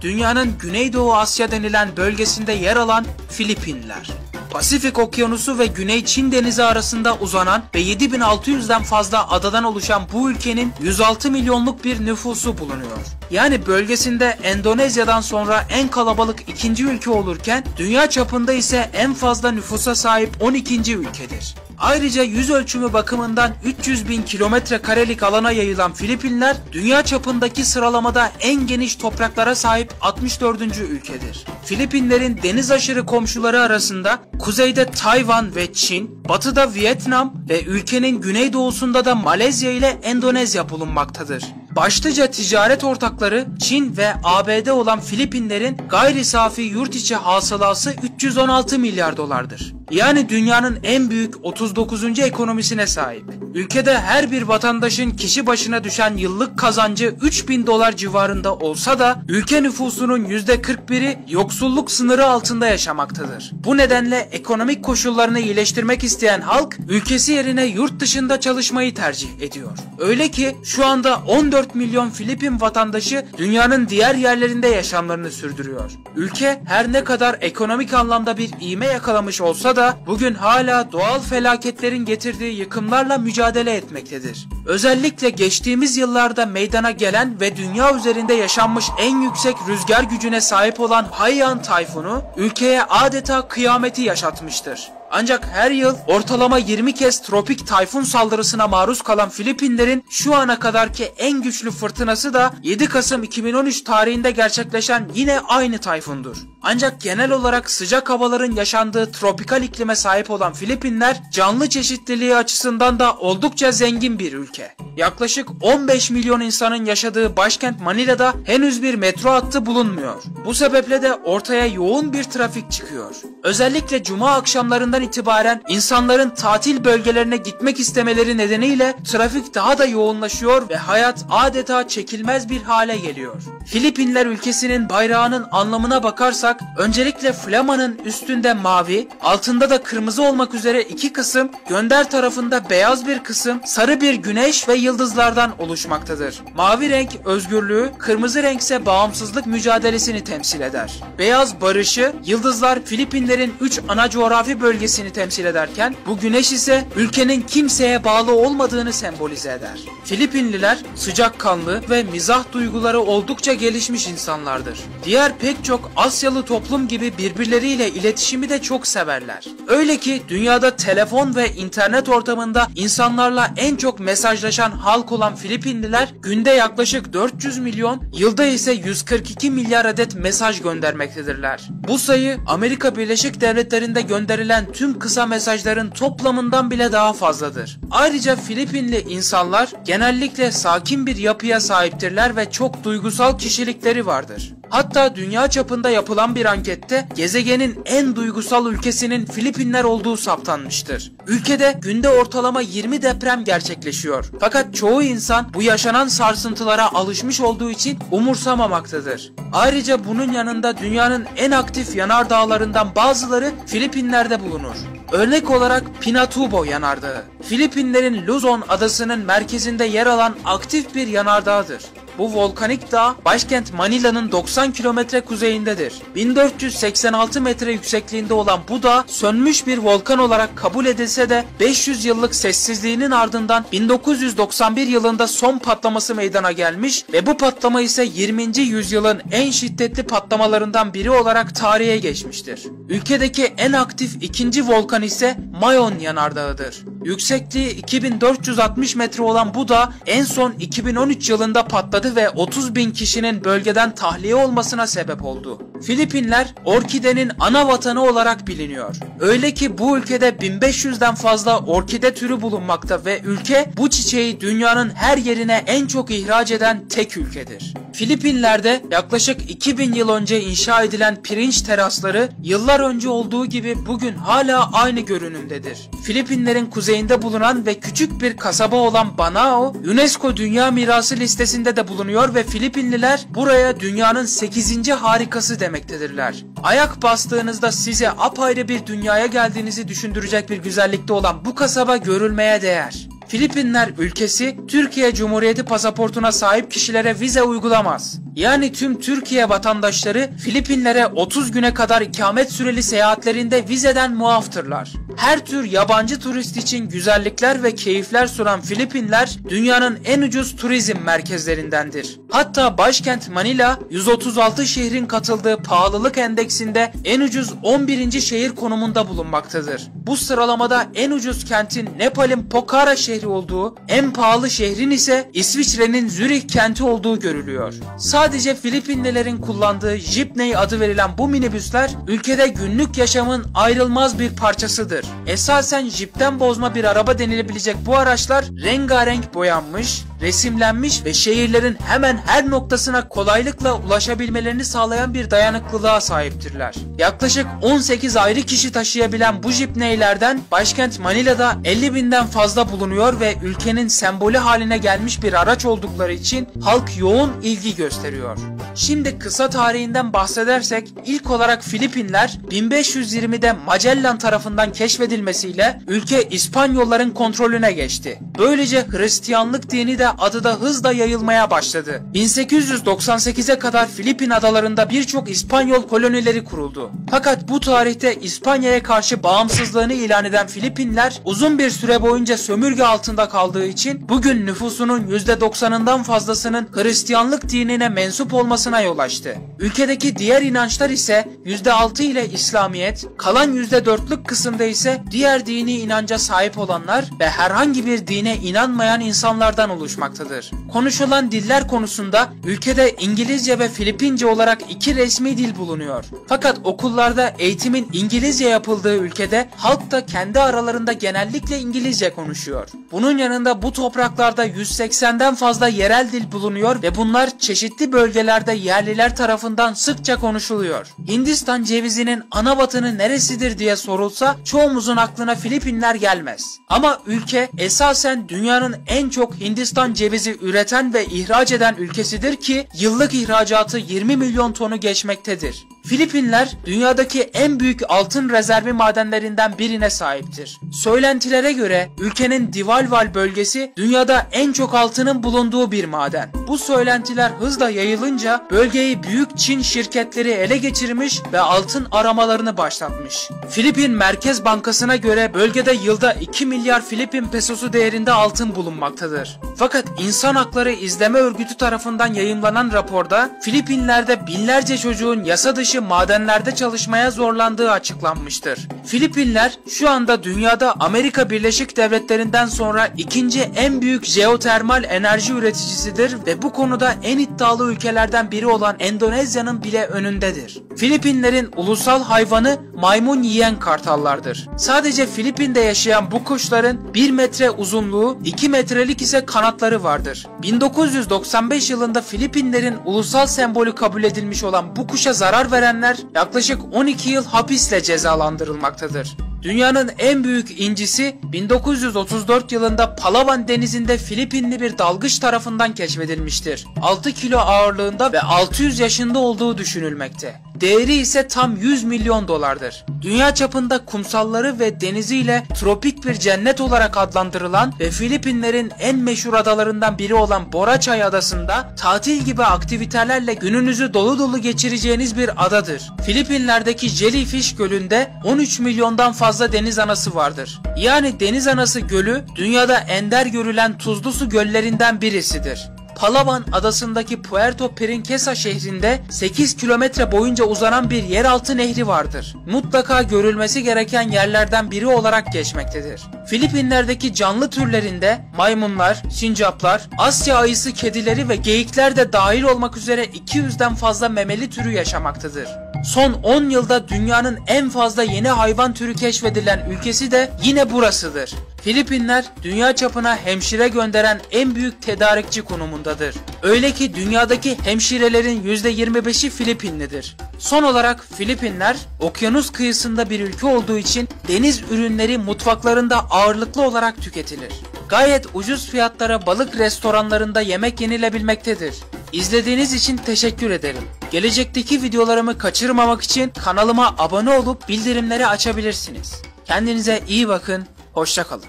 dünyanın Güneydoğu Asya denilen bölgesinde yer alan Filipinler. Pasifik Okyanusu ve Güney Çin Denizi arasında uzanan ve 7600'den fazla adadan oluşan bu ülkenin 106 milyonluk bir nüfusu bulunuyor. Yani bölgesinde Endonezya'dan sonra en kalabalık ikinci ülke olurken dünya çapında ise en fazla nüfusa sahip 12. ülkedir. Ayrıca yüz ölçümü bakımından 300 bin kilometre karelik alana yayılan Filipinler, dünya çapındaki sıralamada en geniş topraklara sahip 64. ülkedir. Filipinlerin deniz aşırı komşuları arasında kuzeyde Tayvan ve Çin, batıda Vietnam ve ülkenin güneydoğusunda da Malezya ile Endonezya bulunmaktadır. Başlıca ticaret ortakları Çin ve ABD olan Filipinlerin gayri safi yurt içi hasılası 316 milyar dolardır. Yani dünyanın en büyük 39. ekonomisine sahip. Ülkede her bir vatandaşın kişi başına düşen yıllık kazancı 3000 dolar civarında olsa da ülke nüfusunun %41'i yoksulluk sınırı altında yaşamaktadır. Bu nedenle ekonomik koşullarını iyileştirmek isteyen halk ülkesi yerine yurt dışında çalışmayı tercih ediyor. Öyle ki şu anda 14 milyon Filipin vatandaşı dünyanın diğer yerlerinde yaşamlarını sürdürüyor. Ülke her ne kadar ekonomik anlamda bir ivme yakalamış olsa da bugün hala doğal felaketlerin getirdiği yıkımlarla mücadele etmektedir. Özellikle geçtiğimiz yıllarda meydana gelen ve dünya üzerinde yaşanmış en yüksek rüzgar gücüne sahip olan Haiyan tayfunu ülkeye adeta kıyameti yaşatmıştır. Ancak her yıl ortalama 20 kez tropik tayfun saldırısına maruz kalan Filipinlerin şu ana kadarki en güçlü fırtınası da 7 Kasım 2013 tarihinde gerçekleşen yine aynı tayfundur. Ancak genel olarak sıcak havaların yaşandığı tropikal iklime sahip olan Filipinler canlı çeşitliliği açısından da oldukça zengin bir ülke. Yaklaşık 15 milyon insanın yaşadığı başkent Manila'da henüz bir metro hattı bulunmuyor. Bu sebeple de ortaya yoğun bir trafik çıkıyor. Özellikle cuma akşamlarından itibaren insanların tatil bölgelerine gitmek istemeleri nedeniyle trafik daha da yoğunlaşıyor ve hayat adeta çekilmez bir hale geliyor. Filipinler ülkesinin bayrağının anlamına bakarsak öncelikle flamanın üstünde mavi, altında da kırmızı olmak üzere iki kısım, gönder tarafında beyaz bir kısım, sarı bir güneş ve yıldızlardan oluşmaktadır. Mavi renk özgürlüğü, kırmızı renk ise bağımsızlık mücadelesini temsil eder. Beyaz barışı, yıldızlar Filipinlerin 3 ana coğrafi bölgesini temsil ederken bu güneş ise ülkenin kimseye bağlı olmadığını sembolize eder. Filipinliler sıcakkanlı ve mizah duyguları oldukça gelişmiş insanlardır. Diğer pek çok Asyalı toplum gibi birbirleriyle iletişimi de çok severler. Öyle ki dünyada telefon ve internet ortamında insanlarla en çok mesajlaşan halk olan Filipinliler günde yaklaşık 400 milyon, yılda ise 142 milyar adet mesaj göndermektedirler. Bu sayı Amerika Birleşik Devletleri'nde gönderilen tüm kısa mesajların toplamından bile daha fazladır. Ayrıca Filipinli insanlar genellikle sakin bir yapıya sahiptirler ve çok duygusal kişilikleri vardır. Hatta dünya çapında yapılan bir ankette gezegenin en duygusal ülkesinin Filipinler olduğu saptanmıştır. Ülkede günde ortalama 20 deprem gerçekleşiyor. Fakat çoğu insan bu yaşanan sarsıntılara alışmış olduğu için umursamamaktadır. Ayrıca bunun yanında dünyanın en aktif yanardağlarından bazıları Filipinler'de bulunur. Örnek olarak Pinatubo Yanardağı. Filipinlerin Luzon adasının merkezinde yer alan aktif bir yanardağdır. Bu volkanik dağ başkent Manila'nın 90 kilometre kuzeyindedir. 1486 metre yüksekliğinde olan bu dağ sönmüş bir volkan olarak kabul edilse de 500 yıllık sessizliğinin ardından 1991 yılında son patlaması meydana gelmiş ve bu patlama ise 20. yüzyılın en şiddetli patlamalarından biri olarak tarihe geçmiştir. Ülkedeki en aktif ikinci volkan ise Mayon Yanardağı'dır. Yüksekliği 2460 metre olan bu dağ en son 2013 yılında patladı ve 30 bin kişinin bölgeden tahliye olmasına sebep oldu. Filipinler orkidenin ana vatanı olarak biliniyor. Öyle ki bu ülkede 1500'den fazla orkide türü bulunmakta ve ülke bu çiçeği dünyanın her yerine en çok ihraç eden tek ülkedir. Filipinler'de yaklaşık 2000 yıl önce inşa edilen pirinç terasları yıllar önce olduğu gibi bugün hala aynı görünümdedir. Filipinlerin kuzeyinde bulunan ve küçük bir kasaba olan Banao, UNESCO Dünya Mirası listesinde de bulunuyor ve Filipinliler buraya dünyanın 8. harikası demektedirler. Ayak bastığınızda size apayrı bir dünyaya geldiğinizi düşündürecek bir güzellikte olan bu kasaba görülmeye değer. Filipinler ülkesi Türkiye Cumhuriyeti pasaportuna sahip kişilere vize uygulamaz. Yani tüm Türkiye vatandaşları Filipinlere 30 güne kadar ikamet süreli seyahatlerinde vizeden muaftırlar. Her tür yabancı turist için güzellikler ve keyifler sunan Filipinler dünyanın en ucuz turizm merkezlerindendir. Hatta başkent Manila 136 şehrin katıldığı pahalılık endeksinde en ucuz 11. şehir konumunda bulunmaktadır. Bu sıralamada en ucuz kentin Nepal'in Pokhara şehri olduğu, en pahalı şehrin ise İsviçre'nin Zürih kenti olduğu görülüyor. Sadece Filipinlilerin kullandığı Jeepney adı verilen bu minibüsler ülkede günlük yaşamın ayrılmaz bir parçasıdır. Esasen jipten bozma bir araba denilebilecek bu araçlar rengarenk boyanmış, resimlenmiş ve şehirlerin hemen her noktasına kolaylıkla ulaşabilmelerini sağlayan bir dayanıklılığa sahiptirler. Yaklaşık 18 ayrı kişi taşıyabilen bu jipneylerden başkent Manila'da 50.000'den fazla bulunuyor ve ülkenin sembolü haline gelmiş bir araç oldukları için halk yoğun ilgi gösteriyor. Şimdi kısa tarihinden bahsedersek ilk olarak Filipinler 1520'de Magellan tarafından keşfedilmesiyle ülke İspanyolların kontrolüne geçti. Böylece Hristiyanlık dini de adı da hızla yayılmaya başladı. 1898'e kadar Filipin adalarında birçok İspanyol kolonileri kuruldu. Fakat bu tarihte İspanya'ya karşı bağımsızlığını ilan eden Filipinler uzun bir süre boyunca sömürge altında kaldığı için bugün nüfusunun %90'ından fazlasının Hristiyanlık dinine mensup olmasına yol açtı. Ülkedeki diğer inançlar ise %6 ile İslamiyet, kalan %4'lük kısımda ise diğer dini inanca sahip olanlar ve herhangi bir dine inanmayan insanlardan oluşmaktadır. Konuşulan diller konusunda ülkede İngilizce ve Filipince olarak iki resmi dil bulunuyor. Fakat okullarda eğitimin İngilizce yapıldığı ülkede halk da kendi aralarında genellikle İngilizce konuşuyor. Bunun yanında bu topraklarda 180'den fazla yerel dil bulunuyor ve bunlar çeşitli bölgelerde yerliler tarafından sıkça konuşuluyor. Hindistan cevizinin ana vatanı neresidir diye sorulsa çoğumuzun aklına Filipinler gelmez. Ama ülke esasen dünyanın en çok Hindistan cevizi üreten ve ihraç eden ülkesidir ki yıllık ihracatı 20 milyon tonu geçmektedir. Filipinler dünyadaki en büyük altın rezervi madenlerinden birine sahiptir. Söylentilere göre ülkenin Diwalwal bölgesi dünyada en çok altının bulunduğu bir maden. Bu söylentiler hızla yayılınca bölgeyi büyük Çin şirketleri ele geçirmiş ve altın aramalarını başlatmış. Filipin Merkez Bankası'na göre bölgede yılda 2 milyar Filipin pesosu değerinde altın bulunmaktadır. Fakat İnsan Hakları İzleme Örgütü tarafından yayımlanan raporda Filipinler'de binlerce çocuğun yasa dışı madenlerde çalışmaya zorlandığı açıklanmıştır. Filipinler şu anda dünyada Amerika Birleşik Devletleri'nden sonra ikinci en büyük jeotermal enerji üreticisidir ve bu konuda en iddialı ülkelerden biri olan Endonezya'nın bile önündedir. Filipinlerin ulusal hayvanı maymun yiyen kartallardır. Sadece Filipin'de yaşayan bu kuşların 1 metre uzunluğu, 2 metrelik ise kanatları vardır. 1995 yılında Filipinlerin ulusal sembolü kabul edilmiş olan bu kuşa zarar verenler yaklaşık 12 yıl hapisle cezalandırılmaktadır. Dünyanın en büyük incisi 1934 yılında Palawan denizinde Filipinli bir dalgıç tarafından keşfedilmiştir. 6 kilo ağırlığında ve 600 yaşında olduğu düşünülmekte. Değeri ise tam 100 milyon dolardır. Dünya çapında kumsalları ve deniziyle tropik bir cennet olarak adlandırılan ve Filipinlerin en meşhur adalarından biri olan Boracay adasında tatil gibi aktivitelerle gününüzü dolu dolu geçireceğiniz bir adadır. Filipinler'deki Jellyfish Gölü'nde 13 milyondan fazla deniz anası vardır. Yani deniz anası gölü dünyada ender görülen tuzlu su göllerinden birisidir. Palawan adasındaki Puerto Princesa şehrinde 8 kilometre boyunca uzanan bir yeraltı nehri vardır. Mutlaka görülmesi gereken yerlerden biri olarak geçmektedir. Filipinler'deki canlı türlerinde maymunlar, sincaplar, Asya ayısı kedileri ve geyikler de dahil olmak üzere 200'den fazla memeli türü yaşamaktadır. Son 10 yılda dünyanın en fazla yeni hayvan türü keşfedilen ülkesi de yine burasıdır. Filipinler dünya çapına hemşire gönderen en büyük tedarikçi konumundadır. Öyle ki dünyadaki hemşirelerin %25'i Filipinlidir. Son olarak Filipinler okyanus kıyısında bir ülke olduğu için deniz ürünleri mutfaklarında ağırlıklı olarak tüketilir. Gayet ucuz fiyatlara balık restoranlarında yemek yenilebilmektedir. İzlediğiniz için teşekkür ederim. Gelecekteki videolarımı kaçırmamak için kanalıma abone olup bildirimleri açabilirsiniz. Kendinize iyi bakın, hoşça kalın.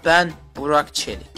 Ben Burak Çelik.